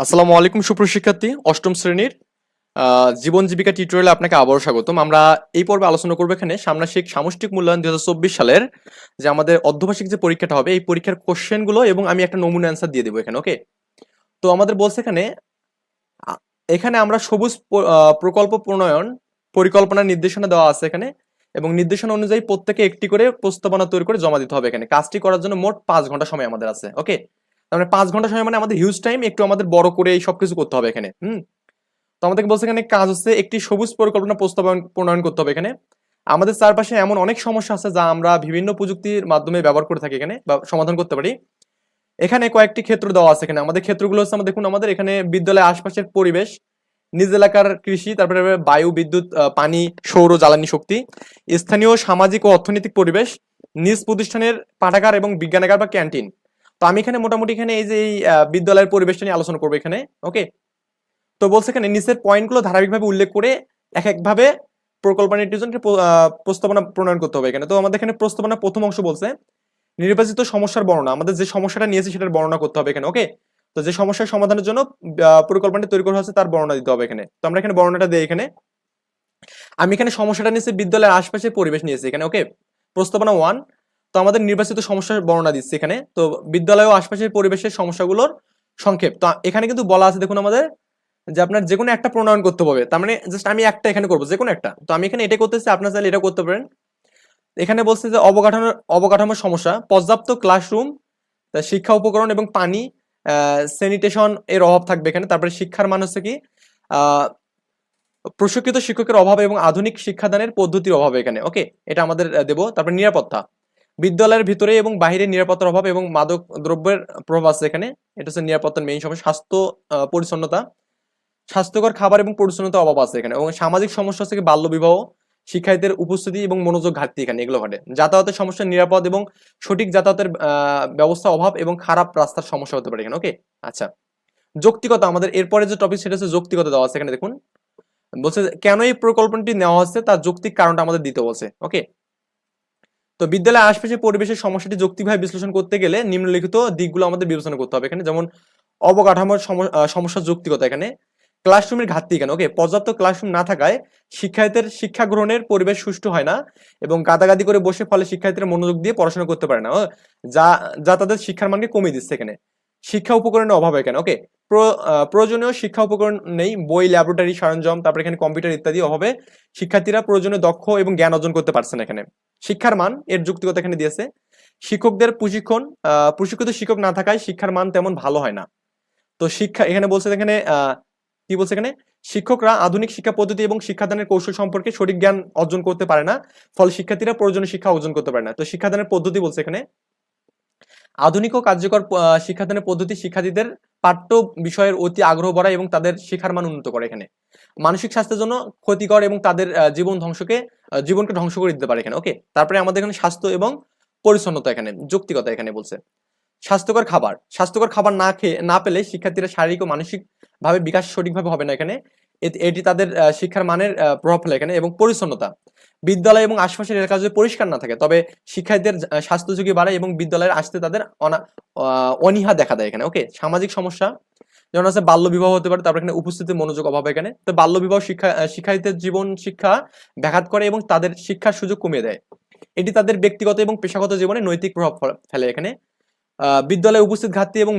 আসসালামু আলাইকুম সুপ্রিয় শিক্ষার্থী, অষ্টম শ্রেণীর জীবন জীবিকা টিউটোরিয়ালে আপনাকে আবারও স্বাগতম। আমরা এই পর্বে আলোচনা করবো এখানে ষান্মাসিক সামষ্টিক মূল্যায়ন 2024 সালের যে আমাদের অর্ধবার্ষিক যে পরীক্ষাটা হবে এই পরীক্ষার কোশ্চেন গুলো এবং আমি একটা নমুনা অ্যান্সার দিয়ে দেবো এখানে। ওকে, তো আমাদের বলছে এখানে এখানে আমরা সবুজ প্রকল্প প্রণয়ন পরিকল্পনার নির্দেশনা দেওয়া আছে এখানে, এবং নির্দেশনা অনুযায়ী প্রত্যেকে একটি করে প্রস্তাবনা তৈরি করে জমা দিতে হবে। এখানে কাজটি করার জন্য মোট 5 ঘন্টা সময় আমাদের আছে। ওকে, তার মানে 5 ঘন্টা সময় মানে আমাদের হিউজ টাইম, একটু আমাদের বড় করে এই সবকিছু করতে হবে এখানে। তো আমাদেরকে বলছে এখানে কাজ হচ্ছে একটি সবুজ পরিকল্পনা প্রস্তাবনা প্রণয়ন করতে হবে এখানে। আমাদের চারপাশে এমন অনেক সমস্যা আছে যা আমরা বিভিন্ন প্রযুক্তির মাধ্যমে ব্যবহার করে থাকি এখানে বা সমাধান করতে পারি। এখানে কয়েকটি ক্ষেত্র দেওয়া আছে এখানে। আমাদের ক্ষেত্রগুলো হচ্ছে, আমাদের দেখুন, আমাদের এখানে বিদ্যালয়ের আশপাশের পরিবেশ, নিজ এলাকার কৃষি, তারপরে বায়ু, বিদ্যুৎ, পানি, সৌর জ্বালানি শক্তি, স্থানীয় সামাজিক ও অর্থনৈতিক পরিবেশ, নিজ প্রতিষ্ঠানের পাঠাগার এবং বিজ্ঞানাগার বা ক্যান্টিন। তো আমি এখানে মোটামুটি এখানে এই যে এই বিদ্যালয়ের পরিবেশটা নিয়ে আলোচনা করবো এখানে। ওকে, তো বলছে এখানে নিচের পয়েন্টগুলো ধারাবাহিকভাবে উল্লেখ করে এক একভাবে প্রকল্পনাটির জন্য প্রস্তাবনা প্রণয়ন করতে হবে এখানে। তো আমাদের এখানে প্রস্তাবনা প্রথম অংশ বলছে নির্বাচিত সমস্যার বর্ণনা, আমাদের যে সমস্যাটা নিয়েছি সেটার বর্ণনা করতে হবে এখানে। ওকে, তো যে সমস্যার সমাধানের জন্য পরিকল্পনাটি তৈরি করা হচ্ছে তার বর্ণনা দিতে হবে এখানে। তো আমরা এখানে বর্ণনাটা দিই এখানে। আমি এখানে সমস্যাটা নিয়েছি বিদ্যালয়ের আশপাশের পরিবেশ নিয়েছি এখানে। ওকে, প্রস্তাবনা 1। তো আমাদের নির্বাচিত সমস্যার বর্ণনা দিচ্ছি এখানে। তো বিদ্যালয় ও আশপাশের পরিবেশের সমস্যাগুলোর সংক্ষেপ। তো এখানে কিন্তু বলা আছে, দেখুন আমাদের, যে আপনার যে কোনো একটা প্রণয়ন করতে হবে। তার মানে জাস্ট আমি একটা এখানে করবো, যে কোনো একটা। তো আমি এখানে এটা করতেছি, আপনার চাইলে এটা করতে পারেন। এখানে বলছে যে অবকাঠামোর সমস্যা, পর্যাপ্ত ক্লাসরুম, শিক্ষা উপকরণ এবং পানি, স্যানিটেশন এর অভাব থাকবে এখানে। তারপরে শিক্ষার মান হচ্ছে কি, আহ প্রশিক্ষিত শিক্ষকের অভাব এবং আধুনিক শিক্ষাদানের পদ্ধতির অভাব এখানে। ওকে, এটা আমাদের দেব। তারপর নিরাপত্তা, বিদ্যালয়ের ভিতরে এবং বাইরে নিরাপত্তার অভাব এবং মাদক দ্রব্যের প্রভাব আছে এখানে। এটা হচ্ছে নিরাপত্তার মেইন সমস্যা। স্বাস্থ্য পরিচ্ছন্নতা, স্বাস্থ্যকর খাবার এবং পরিচ্ছন্নতার অভাব আছে এখানে। এবং সামাজিক সমস্যা হচ্ছে বাল্য বিবাহ, শিক্ষার্থীদের উপস্থিতি এবং মনোযোগ ঘাটতি এখানে, এগুলো ঘটে। যাতায়াতের সমস্যা, নিরাপদ এবং সঠিক যাতায়াতের ব্যবস্থা অভাব এবং খারাপ রাস্তার সমস্যা হতে পারে এখানে। ওকে, আচ্ছা, যৌক্তিকতা, আমাদের এরপরে যে টপিক সেটা হচ্ছে যৌক্তিকতা দেওয়া আছে এখানে। দেখুন বলছে কেন এই প্রকল্পটি নেওয়া হচ্ছে তার যৌক্তিক কারণটা আমাদের দিতে বলছে। ওকে, তো বিদ্যালয়ের আশপাশে পরিবেশের সমস্যাটি যৌক্তিকভাবে বিশ্লেষণ করতে গেলে নিম্নলিখিত দিকগুলো আমাদের বিবেচনা করতে হবে এখানে। যেমন অবকাঠামোর সমস্যার যৌক্তিকতা এখানে, ক্লাসরুমের ঘাটতি এখানে। ওকে, পর্যাপ্ত ক্লাসরুম না থাকায় শিক্ষার্থীদের শিক্ষা গ্রহণের পরিবেশ সুষ্ঠু হয় না এবং গাদাগাদি করে বসে, ফলে শিক্ষার্থীরা মনোযোগ দিয়ে পড়াশোনা করতে পারে না, যা যা তাদের শিক্ষার মানকে কমিয়ে দিচ্ছে এখানে। শিক্ষা উপকরণের অভাব এখানে। ওকে, প্রয়োজনীয় শিক্ষা উপকরণ নেই, বই, ল্যাবরেটরি সরঞ্জাম, তারপরে এখানে কম্পিউটার ইত্যাদি অভাবে শিক্ষার্থীরা প্রয়োজনীয় দক্ষ এবং জ্ঞান অর্জন করতে পারছে না এখানে। শিক্ষার মান এর যুক্তিকতা এখানে দিয়েছে, শিক্ষকদের প্রশিক্ষিত শিক্ষক না থাকায় শিক্ষার মান তেমন ভালো হয় না। তো শিক্ষা এখানে বলছে, এখানে কি বলছে এখানে, শিক্ষকরা আধুনিক শিক্ষা পদ্ধতি এবং শিক্ষাদানের কৌশল সম্পর্কে সঠিক জ্ঞান অর্জন করতে পারে না, ফলে শিক্ষার্থীরা প্রয়োজনীয় শিক্ষা অর্জন করতে পারে না। তো শিক্ষাদানের পদ্ধতি বলছে এখানে, আধুনিক ও কার্যকর শিক্ষাদানের পদ্ধতি শিক্ষার্থীদের পাঠ্য বিষয়ের অতি আগ্রহ বাড়ায় এবং তাদের শিক্ষার মান উন্নত করে এখানে। মানসিক স্বাস্থ্যের জন্য ক্ষতিকর এবং তাদের জীবনকে ধ্বংস করে দিতে পারে এখানে। ওকে, তারপরে আমাদের এখানে স্বাস্থ্য এবং পরিচ্ছন্নতা এখানে যৌক্তিকতা এখানে বলছে, স্বাস্থ্যকর খাবার না পেলে শিক্ষার্থীরা শারীরিক ও মানসিক ভাবে বিকাশ সঠিকভাবে হবে না এখানে। এটি তাদের শিক্ষার মানের প্রভাব ফেলে এখানে। এবং পরিচ্ছন্নতা, বিদ্যালয় এবং আশপাশের এলাকা যদি পরিষ্কার না থাকে তবে শিক্ষার্থীদের স্বাস্থ্য ঝুঁকি বাড়ে এবং বিদ্যালয়ের আসতে তাদের অনীহা দেখা দেয় এখানে। ওকে, সামাজিক সমস্যা যেমন আছে বাল্য বিবাহ হতে পারে, তারপর এখানে উপস্থিতির মনোযোগ অভাব এখানে। তো বাল্য বিবাহ শিক্ষার্থীদের জীবন শিক্ষা ব্যাঘাত করে এবং তাদের শিক্ষার সুযোগ কমিয়ে দেয়। এটি তাদের ব্যক্তিগত এবং পেশাগত জীবনে নৈতিক প্রভাব ফেলে এখানে। বিদ্যালয়ে উপস্থিত ঘাটতি এবং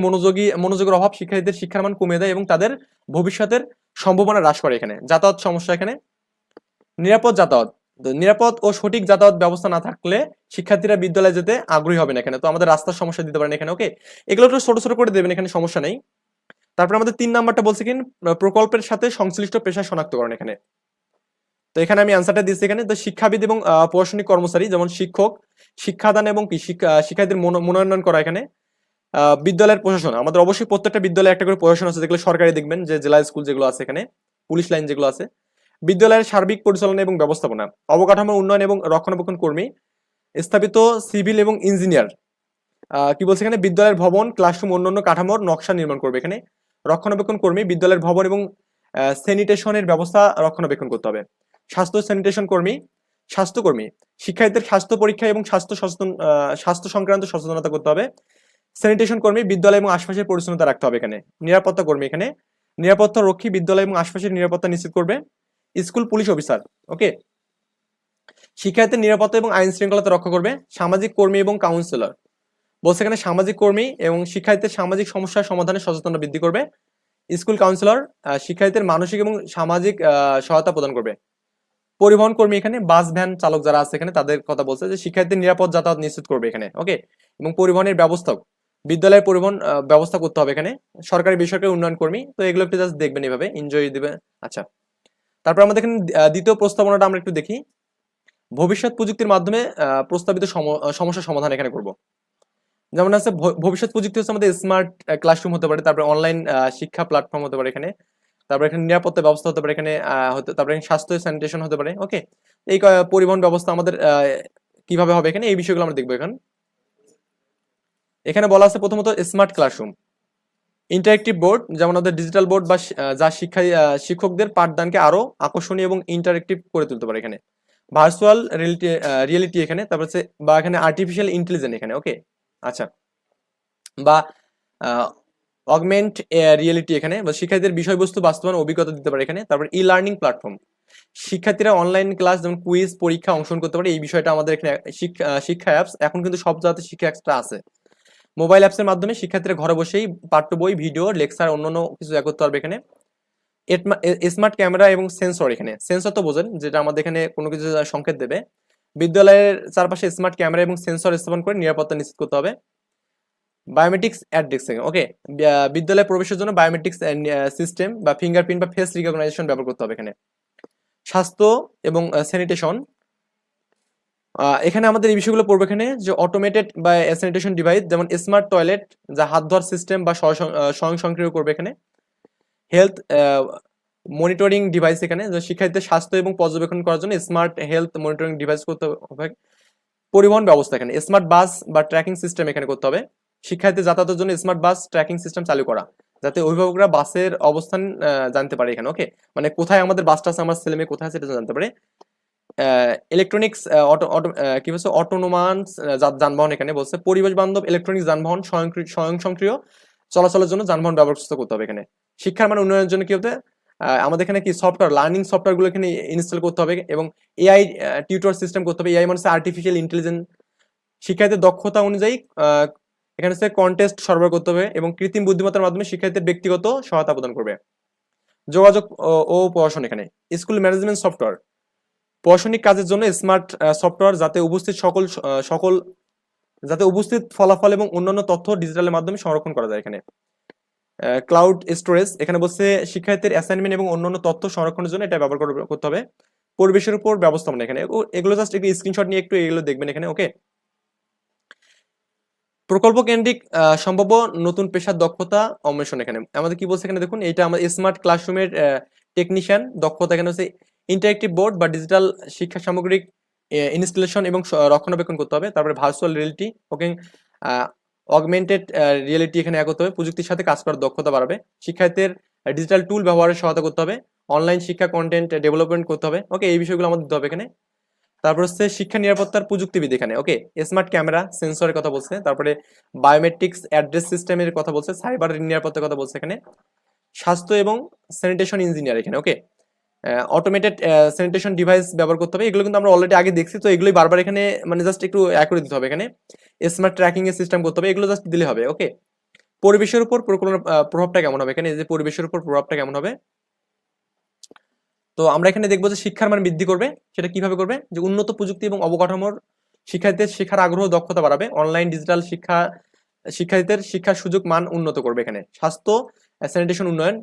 মনোযোগের অভাব শিক্ষার্থীদের শিক্ষার মান কমিয়ে দেয় এবং তাদের ভবিষ্যতের সম্ভাবনা হ্রাস করে এখানে। যাতায়াত সমস্যা এখানে, নিরাপদ ও সঠিক যাতায়াত ব্যবস্থা না থাকলে শিক্ষার্থীরা বিদ্যালয়ে যেতে আগ্রহী হবে না এখানে। তো আমাদের রাস্তার সমস্যা দিতে পারেন এখানে। ওকে, এগুলো একটু ছোট ছোট করে দেবেন এখানে, সমস্যা নেই। তারপরে আমাদের 3 নাম্বারটা বলছে কি, প্রকল্পের সাথে সংশ্লিষ্ট পেশা শনাক্তকরণ এখানে। তো এখানে আমি অ্যান্সারটা দিচ্ছি এখানে। তো শিক্ষাবিদ এবং প্রশাসনিক কর্মচারী যেমন শিক্ষক, শিক্ষাদান এবং শিক্ষার্থীদের মনোনয়ন করা এখানে। বিদ্যালয়ের প্রশাসন, আমাদের অবশ্যই প্রত্যেকটা বিদ্যালয়ে একটা করে প্রশাসন আছে, যেগুলো সরকারি, দেখবেন যে জেলা স্কুল যেগুলো আছে এখানে, পুলিশ লাইন যেগুলো আছে। বিদ্যালয়ের সার্বিক পরিচালনা এবং ব্যবস্থাপনা, অবকাঠামো উন্নয়ন এবং রক্ষণাবেক্ষণ কর্মী, স্থাপিত সিভিল এবং ইঞ্জিনিয়ার। কি বলছে এখানে, বিদ্যালয়ের ভবন, ক্লাসরুম, অন্যান্য কাঠামোর নকশা নির্মাণ করবে এখানে। রক্ষণাবেক্ষণ কর্মী, বিদ্যালয়ের ভবন এবং স্যানিটেশনের ব্যবস্থা রক্ষণাবেক্ষণ করতে হবে। স্বাস্থ্য স্যানিটেশন কর্মী, স্বাস্থ্যকর্মী, শিক্ষার্থীদের স্বাস্থ্য পরীক্ষা এবং স্বাস্থ্য সংক্রান্ত সচেতনতা করতে হবে। স্যানিটেশন কর্মী, বিদ্যালয় এবং আশপাশের পরিচ্ছন্নতা রাখতে হবে এখানে। নিরাপত্তা কর্মী, এখানে নিরাপত্তা রক্ষী, বিদ্যালয় এবং আশপাশের নিরাপত্তা নিশ্চিত করবে। স্কুল পুলিশ অফিসার, ওকে, শিক্ষার্থীর নিরাপত্তা এবং আইন শৃঙ্খলতা রক্ষা করবে। সামাজিক কর্মী এবং কাউন্সিলর বলছে এখানে সামাজিক কর্মী এবং শিক্ষার্থীদের সামাজিক সমস্যার সমাধানে সচেতনতা বৃদ্ধি করবে। স্কুল কাউন্সিলর শিক্ষার্থীদের মানসিক এবং সামাজিক সহায়তা প্রদান করবে। পরিবহন কর্মী, এখানে বাস ভ্যান চালক যারা আছে এখানে তাদের কথা বলছে, যে শিক্ষার্থীদের নিরাপদ যাতায়াত নিশ্চিত করবে এখানে, ওকে। এবং পরিবহনের ব্যবস্থাও বিদ্যালয়ের পরিবহন ব্যবস্থা করতে হবে এখানে। সরকারি বেসরকারি উন্নয়ন কর্মী, তো এগুলো একটু জাস্ট দেখবেন, এভাবে এনজয় দিবে। আচ্ছা, তারপর আমাদের এখানে দ্বিতীয় প্রস্তাবনাটা আমরা একটু দেখি। ভবিষ্যৎ প্রযুক্তির মাধ্যমে প্রস্তাবিত সমস্যা সমাধান এখানে করব। যেমন আছে ভবিষ্যৎ প্রযুক্তি হচ্ছে আমাদের স্মার্ট ক্লাসরুম হতে পারে, তারপরে অনলাইন শিক্ষা প্ল্যাটফর্ম হতে পারে এখানে, তারপরে এখানে নিরাপত্তা ব্যবস্থা হতে পারে এখানে, তারপরে স্বাস্থ্য স্যানিটেশন হতে পারে, ওকে। এই পরিবহন ব্যবস্থা আমাদের কিভাবে হবে এখানে, এই বিষয়গুলো আমরা দেখবো এখানে। এখানে বলা আছে প্রথমত স্মার্ট ক্লাসরুম, ইন্টারেক্টিভ বোর্ড, যেমন আমাদের ডিজিটাল বোর্ড বা যা শিক্ষকদের পাঠদানকে আরো আকর্ষণীয় এবং ইন্টারেক্টিভ করে তুলতে পারে এখানে। ভার্চুয়াল রিয়েলিটি এখানে, তারপর হচ্ছে বা এখানে আর্টিফিশিয়াল ইন্টেলিজেন্স এখানে, ওকে। আচ্ছা, বা অগমেন্ট রিয়েলিটি এখানে, বা শিক্ষার্থীদের বিষয়বস্তু বাস্তবায়ন অভিজ্ঞতা দিতে পারে এখানে। তারপর ই লার্নিং প্ল্যাটফর্ম, শিক্ষার্থীরা অনলাইন ক্লাস যেমন কুইজ পরীক্ষা অংশগ্রহণ করতে পারে, এই বিষয়টা আমাদের এখানে শিক্ষা অ্যাপস, এখন কিন্তু সব জায়গাতে শিক্ষা অ্যাপসটা আছে। মোবাইল অ্যাপসের মাধ্যমে শিক্ষার্থীরা ঘরে বসেই পাঠ্য বই, ভিডিও, লেকচার, অন্যান্য কিছু করতে পারবে এখানে। স্মার্ট ক্যামেরা এবং সেন্সর, এখানে সেন্সর তো বোঝেন যেটা আমাদের এখানে কোনো কিছু সংকেত দেবে। বিদ্যালয়ের চারপাশে স্মার্ট ক্যামেরা এবং সেন্সর স্থাপন করে নিরাপত্তা নিশ্চিত করতে হবে। বায়োমেট্রিক্স অ্যাট ডেস্ক, ওকে, বিদ্যালয়ে প্রবেশের জন্য বায়োমেট্রিক্স সিস্টেম বা ফিঙ্গারপ্রিন্ট বা ফেস রিকগনাইজেশন ব্যবহার করতে হবে এখানে। স্বাস্থ্য এবং স্যানিটেশন, এখানে আমাদের এই বিষয়গুলো পড়বে এখানে, যে অটোমেটেড বা স্যানিটেশন ডিভাইস, যেমন স্মার্ট টয়লেট যা হাত ধোয়ার সিস্টেম বা স্বয়ংক্রিয় করবে এখানে। হেলথ মনিটরিং ডিভাইস, এখানে যে শিক্ষার্থীদের স্বাস্থ্য এবং পর্যবেক্ষণ করার জন্য স্মার্ট হেলথ মনিটরিং ডিভাইস করতে হবে। পরিবহন ব্যবস্থা, এখানে স্মার্ট বাস বা ট্র্যাকিং সিস্টেম এখানে করতে হবে। শিক্ষার্থী যাতায়াতের জন্য স্মার্ট বাস ট্র্যাকিং সিস্টেম চালু করা, যাতে অভিভাবকরা বাসের অবস্থান জানতে পারে এখানে, ওকে, মানে কোথায় আমাদের বাসটা আছে, আমার ছেলে মেয়ে কোথায় আছে, এটা জানতে পারে। ইলেকট্রনিক্স কি বলছে, অটোনোমাস যানবাহন, এখানে বলছে পরিবেশ বান্ধব ইলেকট্রনিক্স যানবাহন স্বয়ংক্রিয় চলাচলের জন্য যানবাহন ব্যবস্থা করতে হবে এখানে। শিক্ষার মান উন্নয়নের জন্য কি হতে আমাদের এখানে কি সফটওয়্যার লার্নিং সফটওয়্যার গুলো এখানে ইনস্টল করতে হবে, এবং এআই টিউটর সিস্টেম করতে হবে। এআই মানে আর্টিফিশিয়াল ইন্টেলিজেন্স, শিক্ষার্থীদের দক্ষতা অনুযায়ী এখানে হচ্ছে কন্টেস্ট সরবরাহ করতে হবে, এবং কৃত্রিম বুদ্ধিমত্তার মাধ্যমে শিক্ষার্থীদের ব্যক্তিগত সহায়তা প্রদান করবে। যোগাযোগ ও প্রশাসন, এখানে স্কুল ম্যানেজমেন্ট সফটওয়্যার, প্রশাসনিক কাজের জন্য স্মার্ট সফটওয়্যার, যাতে উপস্থিত ফলাফল এবং অন্যান্য তথ্য ডিজিটালের মাধ্যমে সংরক্ষণ করা যায় এখানে। ক্লাউড স্টোরেজ, এখানে বলছে শিক্ষার্থীর অ্যাসাইনমেন্ট এবং অন্যান্য তথ্য সংরক্ষণের জন্য এটা ব্যবহার করতে হবে। পরিবেশের উপর ব্যবস্থাপনা, এখানে এগুলো জাস্ট একটু স্ক্রিনশট নিয়ে একটু এগুলো দেখবেন এখানে, ওকে। প্রকল্প কেন্দ্রিক সম্ভাব্য নতুন পেশার দক্ষতা অন্বেষণ, এখানে আমাদের কি বলছে এখানে দেখুন, এটা আমাদের স্মার্ট ক্লাসরুমের টেকনিশিয়ান দক্ষতা, এখানে হচ্ছে ইন্টারেক্টিভ বোর্ড বা ডিজিটাল শিক্ষা সামগ্রিক ইনস্টলেশন এবং রক্ষণাবেক্ষণ করতে হবে। তারপরে ভার্চুয়াল রিয়েলিটি, ওকে, অগমেন্টেড রিয়েলিটি এখানে এক হতে হবে, প্রযুক্তির সাথে কাজ করার দক্ষতা বাড়াবে। শিক্ষার্থীদের ডিজিটাল টুল ব্যবহারের সহায়তা করতে হবে, অনলাইন শিক্ষা কন্টেন্ট ডেভেলপমেন্ট করতে হবে, ওকে, এই বিষয়গুলো আমাদের দিতে হবে এখানে। তারপর হচ্ছে শিক্ষা নিরাপত্তার প্রযুক্তিবিদ, এখানে ওকে, স্মার্ট ক্যামেরা সেন্সরের কথা বলছে, তারপরে বায়োমেট্রিক্স অ্যাড্রেস সিস্টেমের কথা বলছে, সাইবার নিরাপত্তার কথা বলছে এখানে। স্বাস্থ্য এবং স্যানিটেশন ইঞ্জিনিয়ার, এখানে ওকে, অটোমেটেড স্যানিটেশন ডিভাইস ব্যবহার করতে হবে। এগুলো কিন্তু আমরা অলরেডি আগে দেখছি, তো এগুলোই বারবার এখানে মানে জাস্ট একটু করে দিতে হবে এখানে। স্মার্ট ট্র্যাকিং এর সিস্টেম করতে হবে, এগুলো জাস্ট দিলে হবে, ওকে। পরিবেশের উপর প্রভাবটা কেমন হবে, এখানে এই যে পরিবেশের উপর প্রভাবটা কেমন হবে, তো আমরা এখানে দেখবো যে শিক্ষার মান বৃদ্ধি করবে। সেটা কিভাবে করবে, যে উন্নত প্রযুক্তি এবং অবকাঠামোর শিক্ষার্থীদের শেখার আগ্রহ দক্ষতা বাড়াবে। অনলাইন ডিজিটাল শিক্ষার্থীদের শিক্ষার সুযোগ মান উন্নত করবে এখানে। স্বাস্থ্য স্যানিটেশন উন্নয়ন,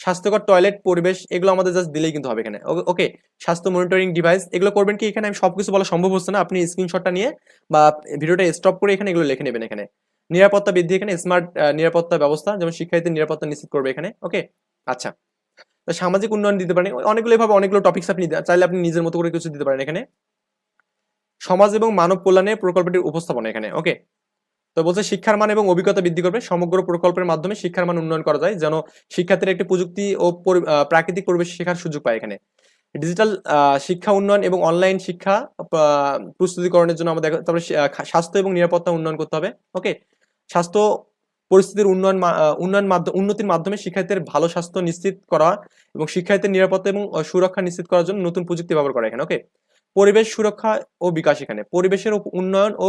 স্বাস্থ্যকর টয়লেট পরিবেশ, এগুলো আমাদের জাস্ট দিলেই কিন্তু হবে এখানে, ওকে। স্বাস্থ্য মনিটরিং ডিভাইস, এগুলো করবেন কি, এখানে আমি সবকিছু বলা সম্ভব হচ্ছে না, আপনি স্ক্রিনশটটা নিয়ে বা ভিডিওটা স্টপ করে এখানে এগুলো লিখে নেবেন এখানে। নিরাপত্তা বৃদ্ধি, এখানে স্মার্ট নিরাপত্তা ব্যবস্থা, যেমন শিক্ষার্থীদের নিরাপত্তা নিশ্চিত করবে এখানে, ওকে। আচ্ছা, সামাজিক উন্নয়ন দিতে পারেন, অনেকগুলো ভাবে অনেকগুলো টপিকস আপনি চাইলে আপনি নিজের মতো করে কিছু দিতে পারেন এখানে। সমাজ এবং মানব কল্যাণে প্রকল্পটির উপস্থাপনা, এখানে ওকে। তো বলছে শিক্ষার মান এবং অভিজ্ঞতা বৃদ্ধি করবে। সমগ্র প্রকল্পের মাধ্যমে শিক্ষার মান উন্নয়ন করা যায়, যেন শিক্ষার্থীরা একটি প্রযুক্তি ও প্রাকৃতিক পরিবেশ শেখার সুযোগ পায় এখানে। ডিজিটাল শিক্ষা উন্নয়ন এবং অনলাইন শিক্ষা প্রস্তুতিকরণের জন্য আমাদের, তারপরে স্বাস্থ্য এবং নিরাপত্তা উন্নয়ন করতে হবে, ওকে। স্বাস্থ্য পরিস্থিতির উন্নতির মাধ্যমে শিক্ষার্থীদের ভালো স্বাস্থ্য নিশ্চিত করা এবং শিক্ষার্থীদের নিরাপত্তা এবং সুরক্ষা নিশ্চিত করার জন্য নতুন প্রযুক্তি ব্যবহার করা এখানে। ওকে, পরিবেশ সুরক্ষা ও বিকাশ এখানে পরিবেশের উন্নয়ন ও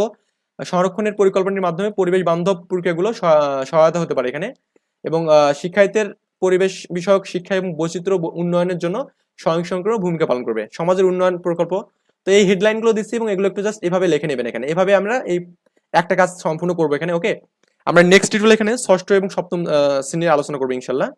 সংরক্ষণের পরিকল্পনার মাধ্যমে পরিবেশ বান্ধব প্রক্রিয়াগুলো সহায়তা হতে পারে এখানে। এবং শিক্ষার্থীদের পরিবেশ বিষয়ক শিক্ষা এবং বৈচিত্র্য উন্নয়নের জন্য স্বয়ংক্রিয় ভূমিকা পালন করবে। সমাজের উন্নয়ন প্রকল্প। তো এই হেডলাইনগুলো দিচ্ছি এবং এগুলো একটু জাস্ট এভাবে লিখে নেবেন এখানে। এভাবে আমরা এই একটা কাজ সম্পূর্ণ করবো এখানে। ওকে, আমরা নেক্সট টিউটোরিয়ালে এখানে ষষ্ঠ এবং সপ্তম শ্রেণীর আলোচনা করবো ইনশাল্লাহ।